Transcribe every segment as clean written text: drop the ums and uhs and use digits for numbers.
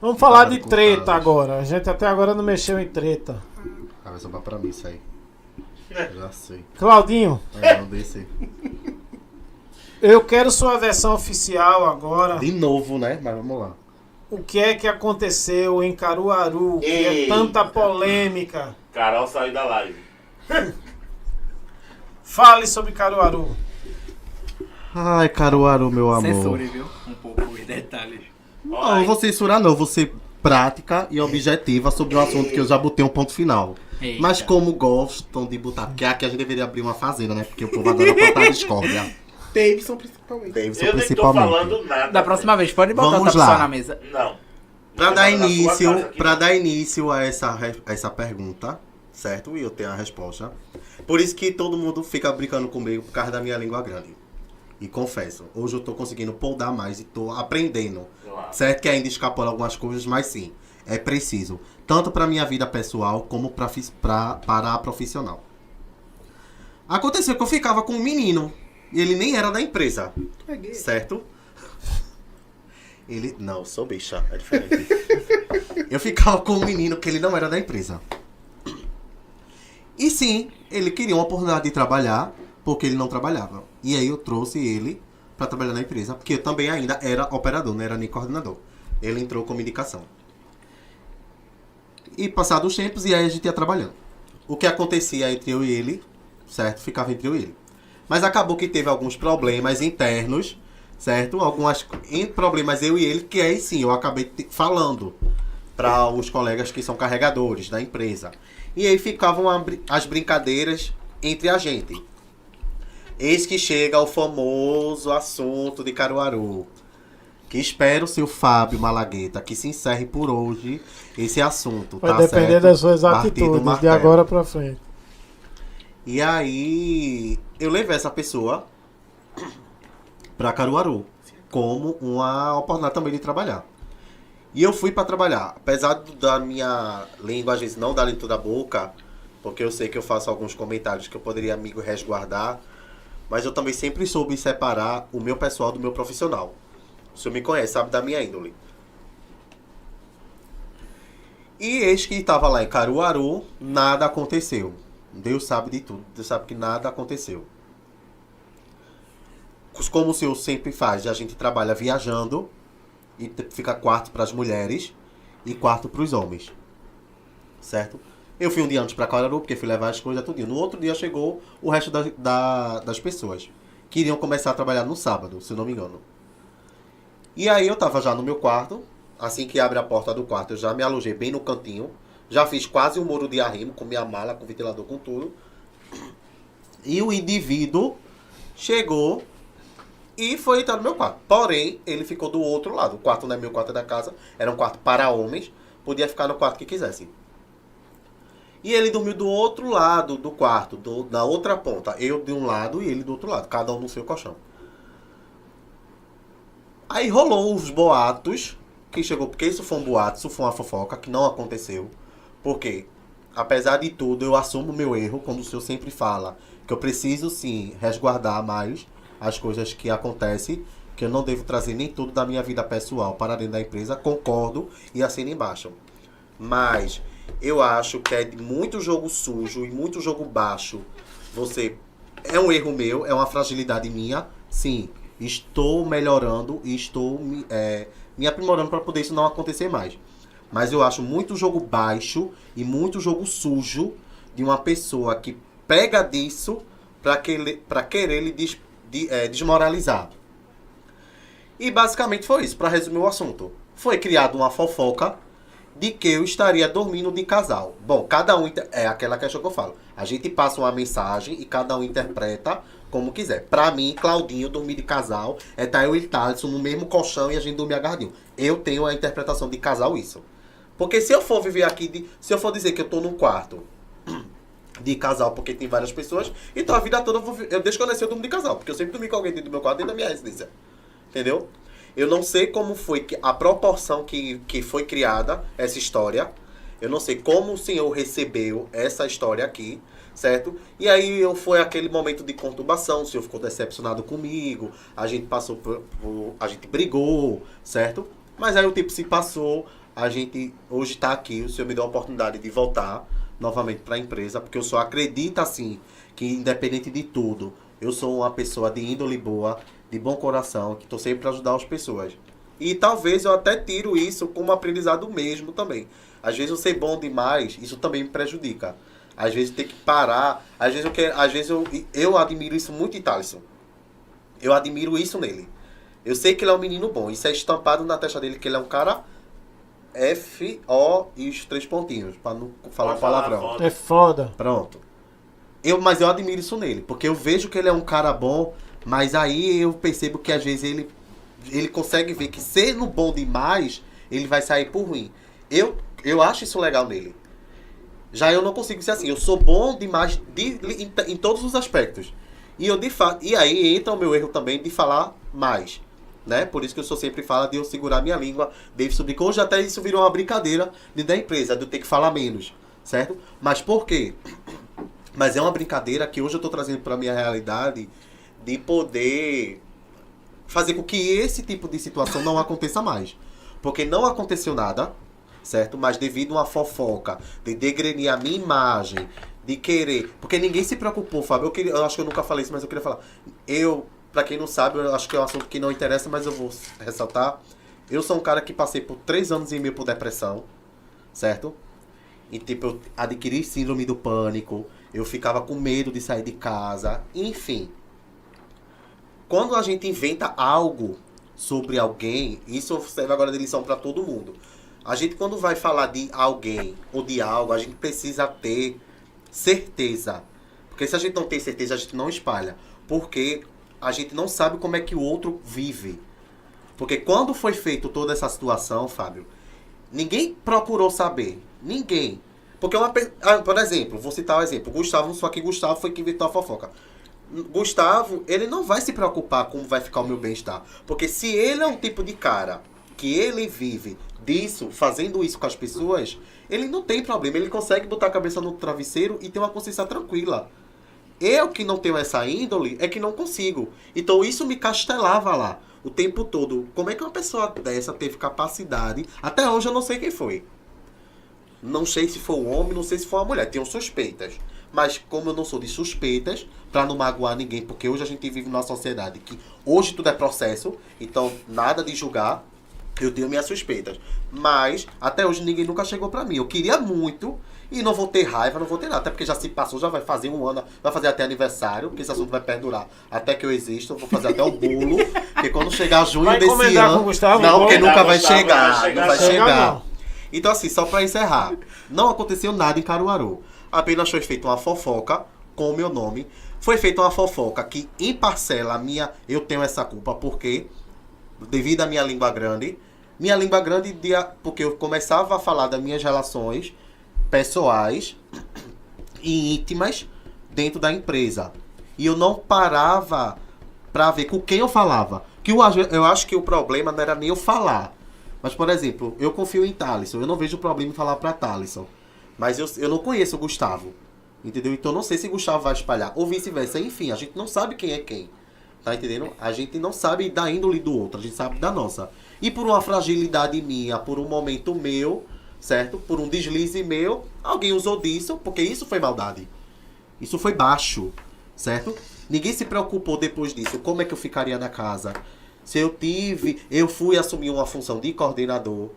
Vamos falar de com treta casos. agora. A gente até agora não mexeu em treta. Ah, vai sobrar pra mim isso aí. Já sei. Claudinho, Não, descer. eu quero sua versão oficial agora. De novo, né? Mas vamos lá. O que é que aconteceu em Caruaru? Que é Eita. tanta polêmica. Carol saiu da live. Fale sobre Caruaru. Ai, Caruaru, meu amor. Censure, viu? Um pouco os detalhes. Não, eu vou censurar não, eu vou ser prática e objetiva sobre um assunto que eu já botei um ponto final. Eita. Mas como gostam de botar, porque aqui a gente deveria abrir uma fazenda, né? Porque o povo adora botar discórdia. Davidson, principalmente. Davidson, Eu nem tô principalmente. falando nada. Da próxima vez, pode botar Vamos outra lá. pessoa na mesa. Não. Pra Não dar tô falando na sua início, casa aqui, pra não. dar início a essa pergunta, certo? E eu tenho a resposta. Por isso que todo mundo fica brincando comigo por causa da minha língua grande. E confesso, hoje eu tô conseguindo poldar mais e tô aprendendo. Claro. Certo que ainda escapola algumas coisas, mas sim, é preciso. Tanto pra minha vida pessoal como para a profissional. Aconteceu que eu ficava com um menino. E ele nem era da empresa. Tu é gay? Certo? Ele. Não, eu sou bicha, é diferente. Eu ficava com um menino que ele não era da empresa. E sim, ele queria uma oportunidade de trabalhar, porque ele não trabalhava. E aí eu trouxe ele pra trabalhar na empresa, porque eu também ainda era operador, não era nem coordenador. Ele entrou com indicação. E passados os tempos, e aí a gente ia trabalhando. O que acontecia entre eu e ele, certo? Ficava entre eu e ele. Mas acabou que teve alguns problemas internos, certo? Alguns problemas eu e ele, que aí sim, eu acabei falando para os colegas que são carregadores da empresa. E aí ficavam as brincadeiras entre a gente. Eis que chega o famoso assunto de Caruaru. Que espero, seu Fábio Malagueta, que se encerre por hoje esse assunto, Vai tá depender certo? das suas Partido atitudes de martelo. agora pra frente. E aí, eu levei essa pessoa pra Caruaru, como uma oportunidade também de trabalhar. E eu fui pra trabalhar, apesar da minha língua, às vezes, não dar dentro da boca, porque eu sei que eu faço alguns comentários que eu poderia, amigo, resguardar, mas eu também sempre soube separar o meu pessoal do meu profissional. O senhor me conhece, sabe da minha índole. E eis que estava lá em Caruaru, nada aconteceu. Deus sabe de tudo. Deus sabe que nada aconteceu. Como o senhor sempre faz, a gente trabalha viajando e fica quarto para as mulheres e quarto para os homens. Certo? Eu fui um dia antes para Caruaru, porque fui levar as coisas tudinho. No outro dia chegou o resto das pessoas. Que iriam começar a trabalhar no sábado, se não me engano. E aí eu tava já no meu quarto. Assim que abre a porta do quarto, eu já me alojei bem no cantinho. Já fiz quase um muro de arrimo, com minha mala, com ventilador, com tudo. E o indivíduo chegou e foi entrar no meu quarto. Porém, ele ficou do outro lado. O quarto não é meu, o quarto é da casa. Era um quarto para homens. Podia ficar no quarto que quisesse. E ele dormiu do outro lado do quarto, da outra ponta. Eu de um lado e ele do outro lado. Cada um no seu colchão. Aí rolou os boatos que chegou, porque isso foi um boato, isso foi uma fofoca que não aconteceu. Porque, apesar de tudo, eu assumo o meu erro, quando o senhor sempre fala que eu preciso sim resguardar mais as coisas que acontecem, que eu não devo trazer nem tudo da minha vida pessoal para dentro da empresa, concordo e assino embaixo. Mas eu acho que é de muito jogo sujo e muito jogo baixo. Você é um erro meu, é uma fragilidade minha, sim. Estou melhorando e estou me aprimorando para poder isso não acontecer mais. Mas eu acho muito jogo baixo e muito jogo sujo de uma pessoa que pega disso para querer lhe desmoralizar. E basicamente foi isso, para resumir o assunto. Foi criada uma fofoca de que eu estaria dormindo de casal. Bom, cada um... É aquela questão que eu falo. A gente passa uma mensagem e cada um interpreta como quiser. Pra mim, Claudinho, dormir de casal é estar eu e Thaleson no mesmo colchão e a gente dormir agarradinho. Eu tenho a interpretação de casal isso. Porque se eu for viver aqui... Se eu for dizer que eu tô num quarto de casal porque tem várias pessoas, então a vida toda eu deixo que eu nasci, eu durmo de casal. Porque eu sempre dormi com alguém dentro do meu quarto, dentro da minha residência. Entendeu? Eu não sei como foi a proporção que foi criada essa história. Eu não sei como o senhor recebeu essa história aqui, certo? E aí foi aquele momento de conturbação, o senhor ficou decepcionado comigo, a gente passou a gente brigou, certo? Mas aí o tempo se passou, a gente hoje está aqui, o senhor me deu a oportunidade de voltar novamente para a empresa, porque eu só acredito assim, que independente de tudo, eu sou uma pessoa de índole boa, de bom coração, que estou sempre para ajudar as pessoas. E talvez eu até tiro isso como aprendizado mesmo também. Às vezes eu ser bom demais, isso também me prejudica. Às vezes tem que parar, às vezes eu admiro isso muito em Thalisson. Eu admiro isso nele. Eu sei que ele é um menino bom. Isso é estampado na testa dele, que ele é um cara F-O e os 3 pontinhos, pra não falar palavrão. É foda. Pronto. Mas eu admiro isso nele, porque eu vejo que ele é um cara bom, mas aí eu percebo que às vezes ele consegue ver que sendo bom demais, ele vai sair por ruim. Eu acho isso legal nele. Já eu não consigo ser assim. Eu sou bom demais em todos os aspectos. E aí entra o meu erro também de falar mais. Né? Por isso que eu sempre falo de eu segurar minha língua, de subir. Hoje até isso virou uma brincadeira da empresa, de eu ter que falar menos. Certo? Mas por quê? Mas é uma brincadeira que hoje eu estou trazendo para a minha realidade de poder fazer com que esse tipo de situação não aconteça mais. Porque não aconteceu nada, certo? Mas devido a uma fofoca, de degrenir a minha imagem, de querer... Porque ninguém se preocupou, Fábio. Eu acho que eu nunca falei isso, mas eu queria falar. Pra quem não sabe, eu acho que é um assunto que não interessa, mas eu vou ressaltar. Eu sou um cara que passei por 3 anos e meio por depressão, certo? E tipo, eu adquiri síndrome do pânico, eu ficava com medo de sair de casa, enfim. Quando a gente inventa algo sobre alguém, isso serve agora de lição para todo mundo. A gente, quando vai falar de alguém ou de algo, a gente precisa ter certeza. Porque se a gente não tem certeza, a gente não espalha. Porque a gente não sabe como é que o outro vive. Porque quando foi feito toda essa situação, Fábio, ninguém procurou saber. Ninguém. Porque por exemplo, vou citar um exemplo. Gustavo, só que Gustavo foi quem inventou a fofoca. Gustavo, ele não vai se preocupar com como vai ficar o meu bem-estar. Porque se ele é um tipo de cara que ele vive disso, fazendo isso com as pessoas, ele não tem problema. Ele consegue botar a cabeça no travesseiro e ter uma consciência tranquila. Eu que não tenho essa índole é que não consigo. Então isso me castelava lá o tempo todo. Como é que uma pessoa dessa teve capacidade? Até hoje eu não sei quem foi. Não sei se foi um homem, não sei se foi uma mulher. Tenho suspeitas. Mas como eu não sou de suspeitas, pra não magoar ninguém, porque hoje a gente vive numa sociedade que hoje tudo é processo, então nada de julgar, eu tenho minhas suspeitas. Mas até hoje ninguém nunca chegou pra mim. Eu queria muito e não vou ter raiva, não vou ter nada. Até porque já se passou, já vai fazer um ano, vai fazer até aniversário, porque esse assunto vai perdurar até que eu exista. Eu vou fazer até o bolo, porque quando chegar junho vai desse ano... Com o Gustavo, não, porque nunca vai Gustavo, chegar, não vai chegar. Não. Então assim, só pra encerrar, não aconteceu nada em Caruaru. Apenas foi feita uma fofoca com o meu nome. Foi feita uma fofoca que, em parcela, eu tenho essa culpa, porque, devido à minha língua grande, porque eu começava a falar das minhas relações pessoais e íntimas dentro da empresa. E eu não parava pra ver com quem eu falava. Que eu acho que o problema não era nem eu falar. Mas, por exemplo, eu confio em Thalisson. Eu não vejo problema em falar pra Thalisson. Mas eu não conheço o Gustavo. Entendeu? Então eu não sei se o Gustavo vai espalhar. Ou vice-versa. Enfim, a gente não sabe quem é quem. Tá entendendo? A gente não sabe da índole do outro. A gente sabe da nossa. E por uma fragilidade minha, por um momento meu, certo? Por um deslize meu, alguém usou disso, porque isso foi maldade. Isso foi baixo, certo? Ninguém se preocupou depois disso. Como é que eu ficaria na casa? Se eu fui assumir uma função de coordenador,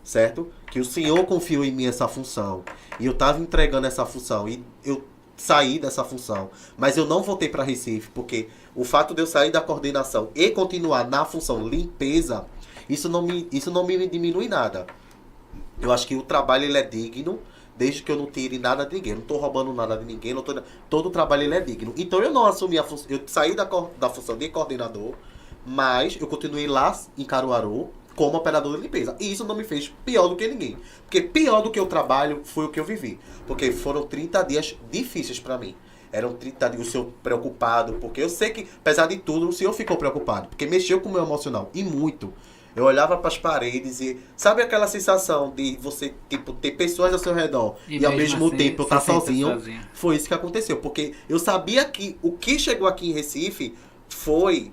certo? Que o senhor confiou em mim essa função. E eu tava entregando essa função. E eu saí dessa função. Mas eu não voltei para Recife, porque o fato de eu sair da coordenação e continuar na função limpeza, isso não me diminui nada. Eu acho que o trabalho ele é digno, desde que eu não tire nada de ninguém. Eu não tô roubando nada de ninguém. Todo o trabalho ele é digno. Então eu não assumi a função. Eu saí da função de coordenador, mas eu continuei lá em Caruaru como operador de limpeza. E isso não me fez pior do que ninguém. Porque pior do que o trabalho foi o que eu vivi. Porque foram 30 dias difíceis pra mim. Eram 30 dias o senhor preocupado. Porque eu sei que, apesar de tudo, o senhor ficou preocupado. Porque mexeu com o meu emocional. E muito. Eu olhava pras paredes e... Sabe aquela sensação de você, tipo, ter pessoas ao seu redor e ao mesmo assim, tempo eu estar sozinho? sozinho? Foi isso que aconteceu. Porque eu sabia que o que chegou aqui em Recife foi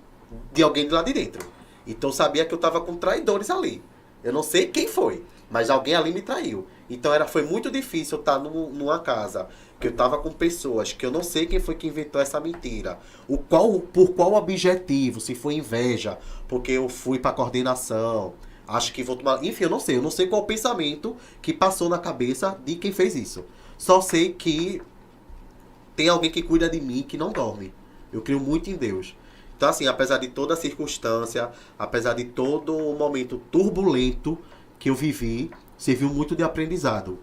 de alguém de lá de dentro. Então eu sabia que eu tava com traidores ali. Eu não sei quem foi. Mas alguém ali me traiu. Então foi muito difícil eu estar numa casa que eu tava com pessoas que eu não sei quem foi que inventou essa mentira. Por qual objetivo? Se foi inveja, porque eu fui pra coordenação. Acho que vou tomar. Enfim, eu não sei qual o pensamento que passou na cabeça de quem fez isso. Só sei que tem alguém que cuida de mim que não dorme. Eu creio muito em Deus. Então, assim, apesar de toda a circunstância, apesar de todo o momento turbulento que eu vivi, serviu muito de aprendizado.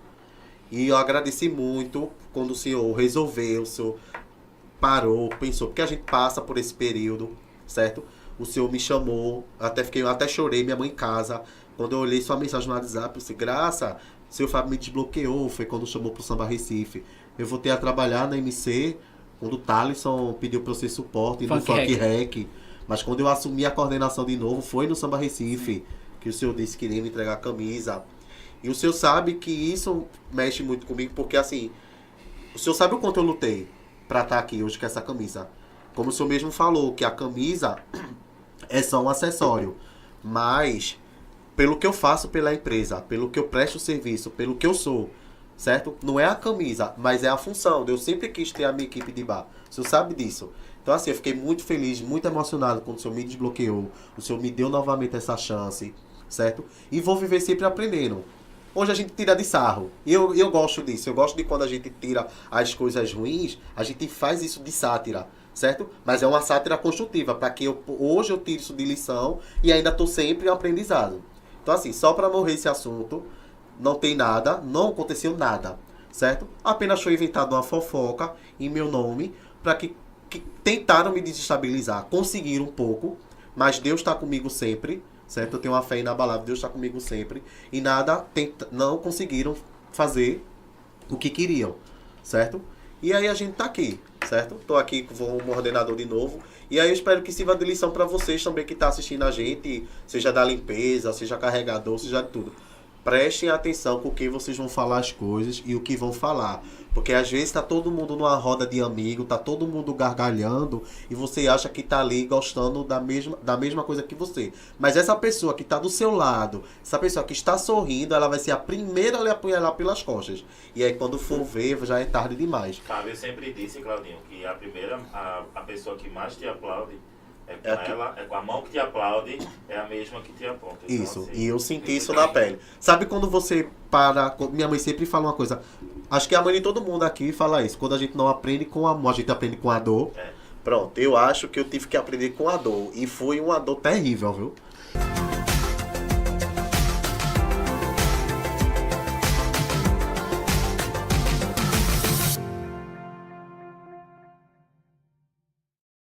E eu agradeci muito quando o Senhor resolveu, o Senhor parou, pensou, porque a gente passa por esse período, certo? O Senhor me chamou, até chorei, minha mãe em casa. Quando eu olhei sua mensagem no WhatsApp, eu disse, Graça, o Senhor Fábio me desbloqueou, foi quando chamou pro Samba Recife. Eu voltei a trabalhar na MC, quando o Thalisson pediu para eu ser suporte no Funk Rec. Mas quando eu assumi a coordenação de novo, foi no Samba Recife, que o Senhor disse que iria me entregar a camisa. E o Senhor sabe que isso mexe muito comigo, porque assim, o Senhor sabe o quanto eu lutei para estar aqui hoje com essa camisa. Como o Senhor mesmo falou, que a camisa é só um acessório. Mas, pelo que eu faço pela empresa, pelo que eu presto serviço, pelo que eu sou, certo? Não é a camisa, mas é a função. Eu sempre quis ter a minha equipe de bar. O Senhor sabe disso. Então assim, eu fiquei muito feliz, muito emocionado quando o Senhor me desbloqueou. O Senhor me deu novamente essa chance, certo? E vou viver sempre aprendendo. Hoje a gente tira de sarro. E eu gosto disso. Eu gosto de quando a gente tira as coisas ruins, a gente faz isso de sátira, certo? Mas é uma sátira construtiva, para que hoje eu tire isso de lição e ainda estou sempre em aprendizado. Então assim, só para morrer esse assunto, não tem nada, não aconteceu nada, certo? Apenas foi inventada uma fofoca em meu nome, para que tentaram me desestabilizar. Conseguiram um pouco, mas Deus está comigo sempre, certo? Eu tenho uma fé inabalável, Deus está comigo sempre. E não conseguiram fazer o que queriam, certo? E aí a gente tá aqui, certo? Tô aqui com o ordenador de novo. E aí eu espero que sirva de lição para vocês também que tá assistindo a gente, seja da limpeza, seja carregador, seja de tudo. Prestem atenção com quem vocês vão falar as coisas e o que vão falar. Porque às vezes tá todo mundo numa roda de amigo, tá todo mundo gargalhando e você acha que tá ali gostando da mesma coisa que você. Mas essa pessoa que tá do seu lado, essa pessoa que está sorrindo, ela vai ser a primeira a lhe apunhalar pelas costas. E aí quando for ver, já é tarde demais. Sabe, eu sempre disse, Claudinho, que a pessoa que mais te aplaude com a mão que te aplaude, é a mesma que te aponta. Então, isso, assim, e eu senti isso na pele. Sabe quando você para... Minha mãe sempre fala uma coisa, acho que a mãe de todo mundo aqui fala isso, quando a gente não aprende com amor, a gente aprende com a dor. Pronto, eu acho que eu tive que aprender com a dor, e foi uma dor terrível, viu?